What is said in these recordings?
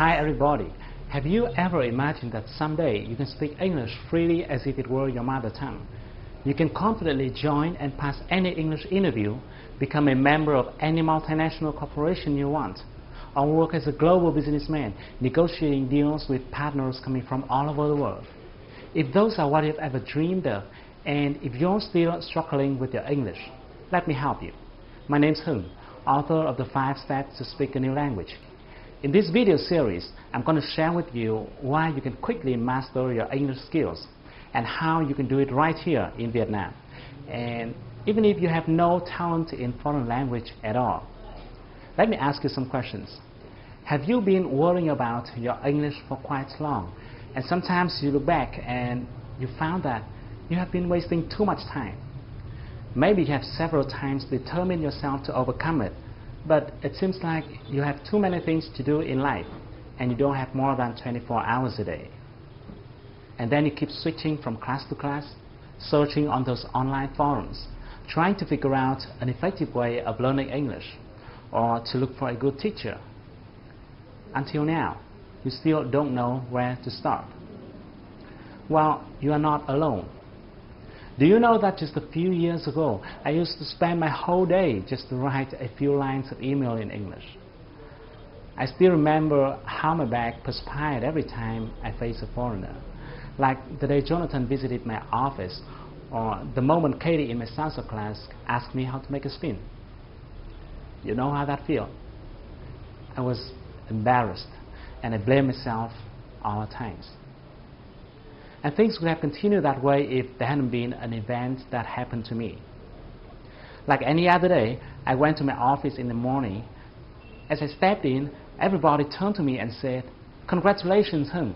Hi everybody. Have you ever imagined that someday you can speak English freely as if it were your mother tongue? You can confidently join and pass any English interview, become a member of any multinational corporation you want, or work as a global businessman negotiating deals with partners coming from all over the world. If those are what you've ever dreamed of, and if you're still struggling with your English, let me help you. My name's Hung, author of the 5 Steps to Speak a New Language. In this video series, I'm going to share with you why you can quickly master your English skills and how you can do it right here in Vietnam. And even if you have no talent in foreign language at all. Let me ask you some questions. Have you been worrying about your English for quite long? And sometimes you look back and you found that you have been wasting too much time. Maybe you have several times determined yourself to overcome it, but it seems like you have too many things to do in life and you don't have more than 24 hours a day. And then you keep switching from class to class, searching on those online forums, trying to figure out an effective way of learning English or to look for a good teacher. Until now, you still don't know where to start. Well, you are not alone. Do you know that just a few years ago, I used to spend my whole day just to write a few lines of email in English? I still remember how my back perspired every time I faced a foreigner. Like the day Jonathan visited my office, or the moment Katie in my salsa class asked me how to make a spin. You know how that feels? I was embarrassed, and I blamed myself all the times. And things would have continued that way if there hadn't been an event that happened to me. Like any other day, I went to my office in the morning. As I stepped in, everybody turned to me and said, "Congratulations, Hung."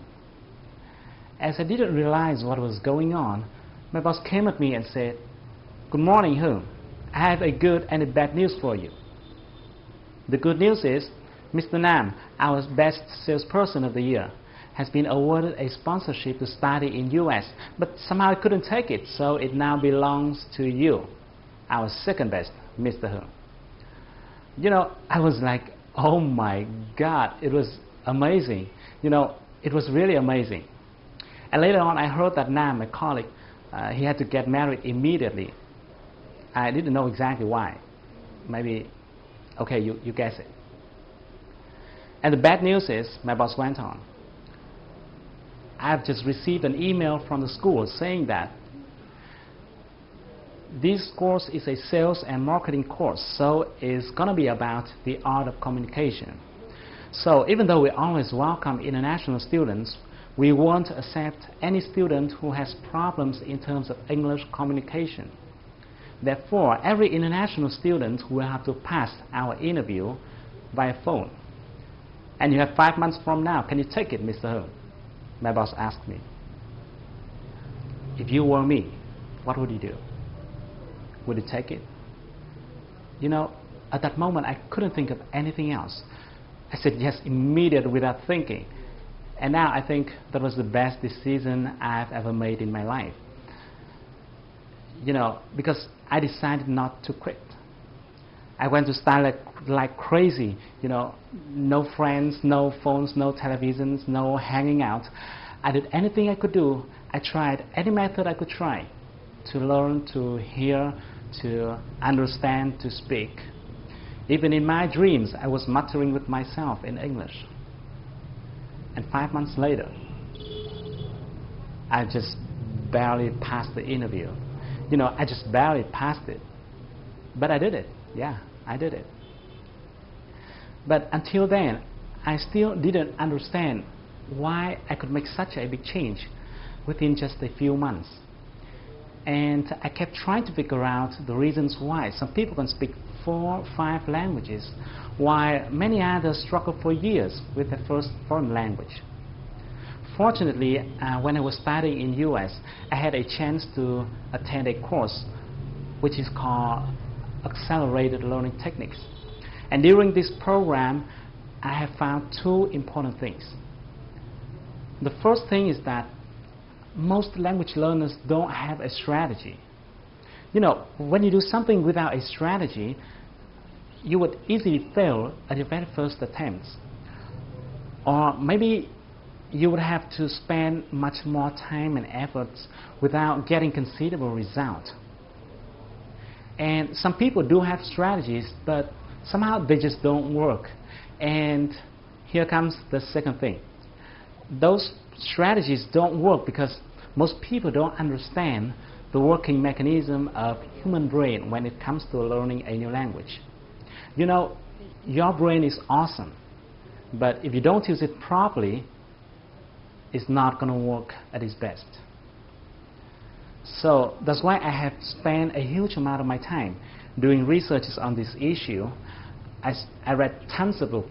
As I didn't realize what was going on, my boss came at me and said, "Good morning, Hung. I have a good and a bad news for you. The good news is, Mr. Nam, our best salesperson of the year, has been awarded a sponsorship to study in US, but somehow I couldn't take it, so it now belongs to you, our second best, Mr. Hung." You know, I was like, oh my God, it was amazing. You know, it was really amazing. And later on, I heard that Nam, my colleague, he had to get married immediately. I didn't know exactly why. Maybe, okay, you guess it. And the bad news is, my boss went on, I've just received an email from the school saying that this course is a sales and marketing course, so it's going to be about the art of communication. So even though we always welcome international students, we won't accept any student who has problems in terms of English communication. Therefore, every international student will have to pass our interview via phone. And you have 5 months from now. Can you take it, Mr. Hung? My boss asked me. If you were me, what would you do? Would you take it? You know, at that moment, I couldn't think of anything else. I said yes immediately without thinking. And now I think that was the best decision I've ever made in my life. You know, because I decided not to quit. I went to study like crazy, you know, no friends, no phones, no televisions, no hanging out. I did anything I could do. I tried any method I could try to learn, to hear, to understand, to speak. Even in my dreams, I was muttering with myself in English. And 5 months later, I just barely passed the interview. You know, I just barely passed it. But I did it. Yeah, I did it. But until then, I still didn't understand why I could make such a big change within just a few months. And I kept trying to figure out the reasons why. Some people can speak 4 or 5 languages, while many others struggle for years with their first foreign language. Fortunately, when I was studying in US, I had a chance to attend a course which is called Accelerated Learning Techniques. And during this program, I have found 2 important things. The first thing is that most language learners don't have a strategy. You know, when you do something without a strategy, you would easily fail at your very first attempts. Or maybe you would have to spend much more time and efforts without getting considerable result. And some people do have strategies, but somehow they just don't work. And here comes the second thing. Those strategies don't work because most people don't understand the working mechanism of human brain when it comes to learning a new language. You know, your brain is awesome, but if you don't use it properly, it's not going to work at its best. So that's why I have spent a huge amount of my time doing researches on this issue. I read tons of books.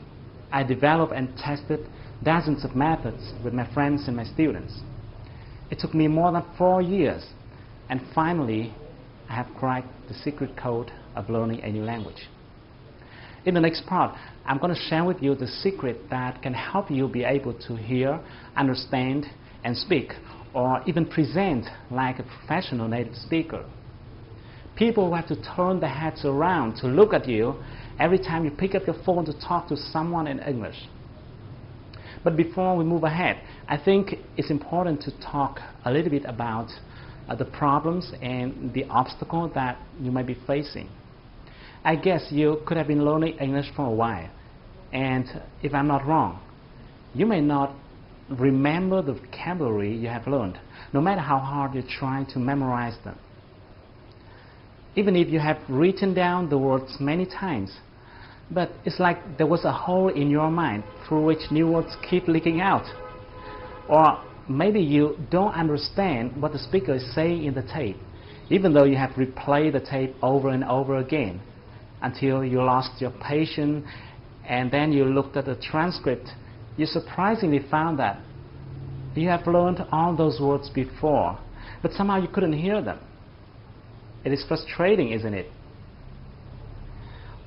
I developed and tested dozens of methods with my friends and my students. It took me more than 4 years, and finally I have cracked the secret code of learning a new language. In the next part, I'm going to share with you the secret that can help you be able to hear, understand, and speak, or even present like a professional native speaker. People will have to turn their heads around to look at you every time you pick up your phone to talk to someone in English. But before we move ahead, I think it's important to talk a little bit about the problems and the obstacles that you might be facing. I guess you could have been learning English for a while, and if I'm not wrong, you may not remember the vocabulary you have learned, no matter how hard you try to memorize them. Even if you have written down the words many times, but it's like there was a hole in your mind through which new words keep leaking out. Or maybe you don't understand what the speaker is saying in the tape, even though you have replayed the tape over and over again until you lost your patience, and then you looked at the transcript. You surprisingly found that you have learned all those words before, but somehow you couldn't hear them. It is frustrating, isn't it?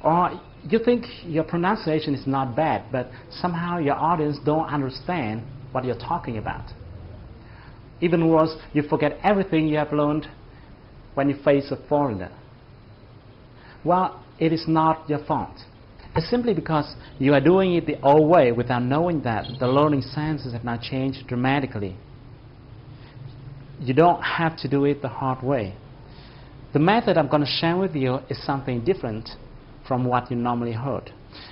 Or you think your pronunciation is not bad, but somehow your audience don't understand what you're talking about. Even worse, you forget everything you have learned when you face a foreigner. Well, it is not your fault. It's simply because you are doing it the old way without knowing that the learning sciences have now changed dramatically. You don't have to do it the hard way. The method I'm going to share with you is something different from what you normally heard,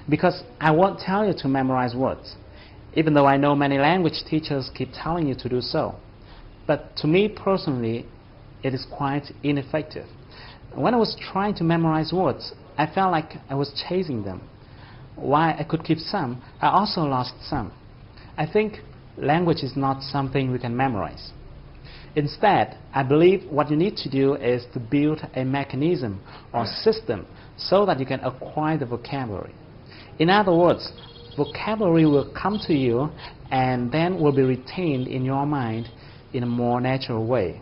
because I won't tell you to memorize words, even though I know many language teachers keep telling you to do so. But to me personally, it is quite ineffective. When I was trying to memorize words, I felt like I was chasing them. While I could keep some, I also lost some. I think language is not something we can memorize. Instead, I believe what you need to do is to build a mechanism or system so that you can acquire the vocabulary. In other words, vocabulary will come to you and then will be retained in your mind in a more natural way.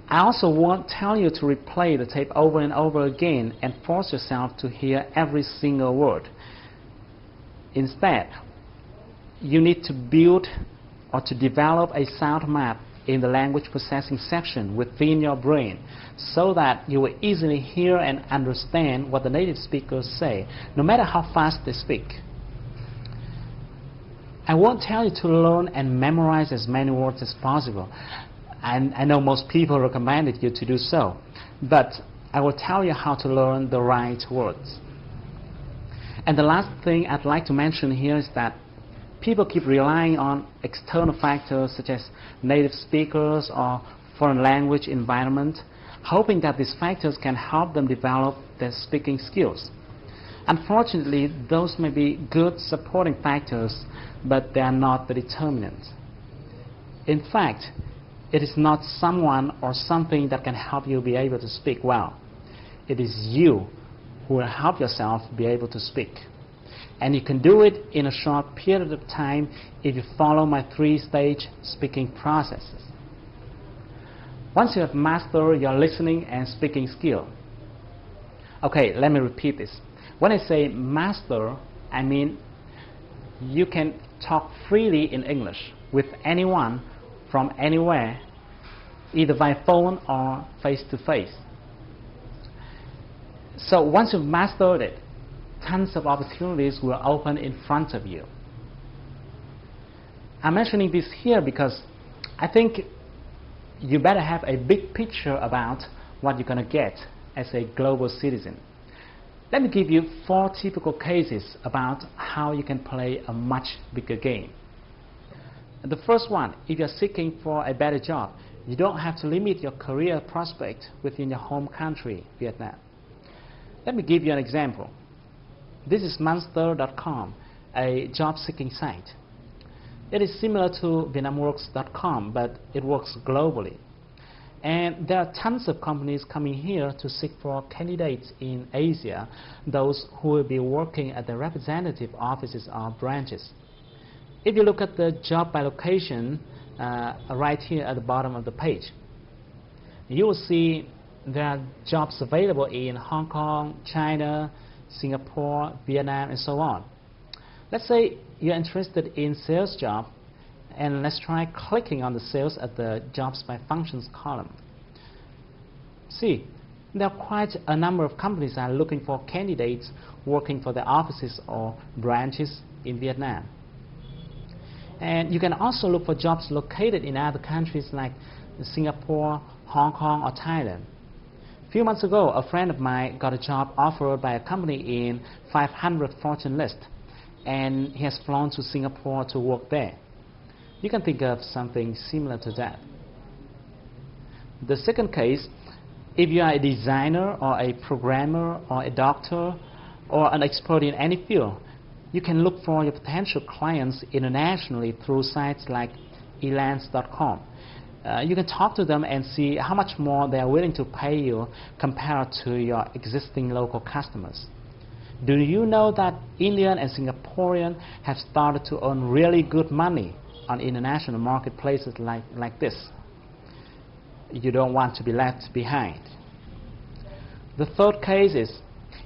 I also won't tell you to replay the tape over and over again and force yourself to hear every single word. Instead, you need to build or to develop a sound map in the language processing section within your brain so that you will easily hear and understand what the native speakers say, no matter how fast they speak. I won't tell you to learn and memorize as many words as possible. I know most people recommended you to do so, but I will tell you how to learn the right words. And the last thing I'd like to mention here is that people keep relying on external factors such as native speakers or foreign language environment, hoping that these factors can help them develop their speaking skills. Unfortunately, those may be good supporting factors, but they are not the determinant. In fact, it is not someone or something that can help you be able to speak well. It is you who will help yourself be able to speak. And you can do it in a short period of time if you follow my 3-stage speaking processes. Once you have mastered your listening and speaking skill. Okay, let me repeat this. When I say master, I mean you can talk freely in English with anyone from anywhere, either by phone or face-to-face. So once you've mastered it, tons of opportunities will open in front of you. I'm mentioning this here because I think you better have a big picture about what you're going to get as a global citizen. Let me give you 4 typical cases about how you can play a much bigger game. The first one, if you're seeking for a better job, you don't have to limit your career prospect within your home country, Vietnam. Let me give you an example. This is Monster.com, a job-seeking site. It is similar to VietnamWorks.com, but it works globally. And there are tons of companies coming here to seek for candidates in Asia, those who will be working at the representative offices or branches. If you look at the job by location right here at the bottom of the page, you will see there are jobs available in Hong Kong, China, Singapore, Vietnam, and so on. Let's say you're interested in sales job, and let's try clicking on the sales at the jobs by functions column. See, there are quite a number of companies that are looking for candidates working for their offices or branches in Vietnam. And you can also look for jobs located in other countries like Singapore, Hong Kong, or Thailand. A few months ago, a friend of mine got a job offered by a company in 500 Fortune list, and he has flown to Singapore to work there. You can think of something similar to that. The second case, if you are a designer or a programmer or a doctor or an expert in any field, you can look for your potential clients internationally through sites like Elance.com. You can talk to them and see how much more they are willing to pay you compared to your existing local customers. Do you know that Indian and Singaporean have started to earn really good money on international marketplaces like this? You don't want to be left behind. The third case is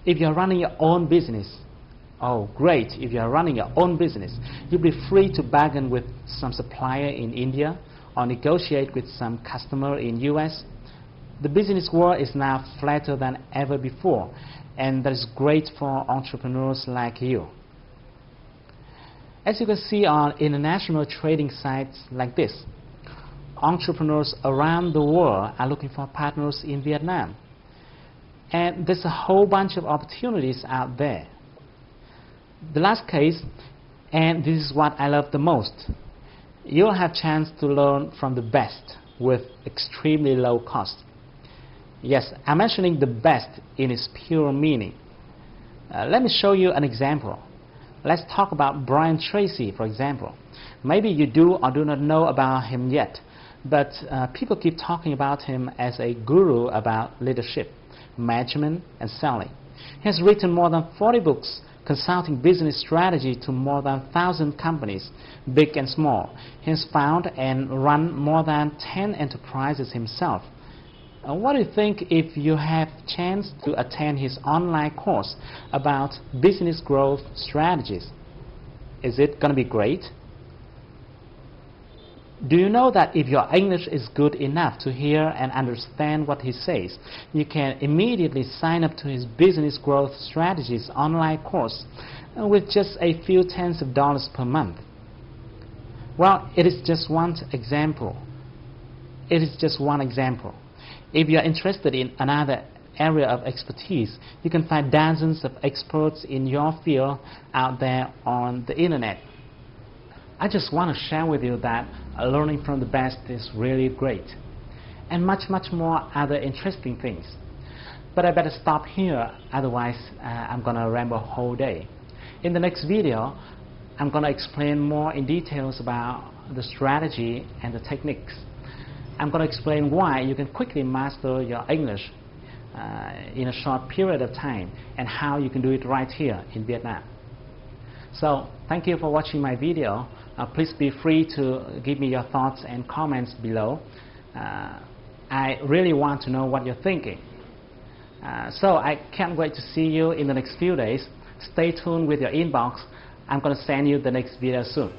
if you're running your own business. Oh, great. If you're running your own business, you'll be free to bargain with some supplier in India or negotiate with some customer in US. The business world is now flatter than ever before, and that is great for entrepreneurs like you. As you can see on international trading sites like this, entrepreneurs around the world are looking for partners in Vietnam. And there's a whole bunch of opportunities out there. The last case, and this is what I love the most, you'll have a chance to learn from the best with extremely low cost. Yes, I'm mentioning the best in its pure meaning. Let me show you an example. Let's talk about Brian Tracy, for example. Maybe you do or do not know about him yet, but people keep talking about him as a guru about leadership, management, and selling. He has written more than 40 books consulting business strategy to more than 1,000 companies, big and small. He has founded and run more than 10 enterprises himself. What do you think if you have chance to attend his online course about business growth strategies? Is it going to be great? Do you know that if your English is good enough to hear and understand what he says, you can immediately sign up to his business growth strategies online course with just a few tens of dollars per month? Well, it is just one example. It is just one example. If you are interested in another area of expertise, you can find dozens of experts in your field out there on the internet. I just want to share with you that learning from the best is really great, and much more other interesting things. But I better stop here, otherwise I'm going to ramble a whole day. In the next video, I'm going to explain more in details about the strategy and the techniques. I'm going to explain why you can quickly master your English in a short period of time, and how you can do it right here in Vietnam. So, thank you for watching my video. Please be free to give me your thoughts and comments below. I really want to know what you're thinking. So I can't wait to see you in the next few days. Stay tuned with your inbox. I'm going to send you the next video soon.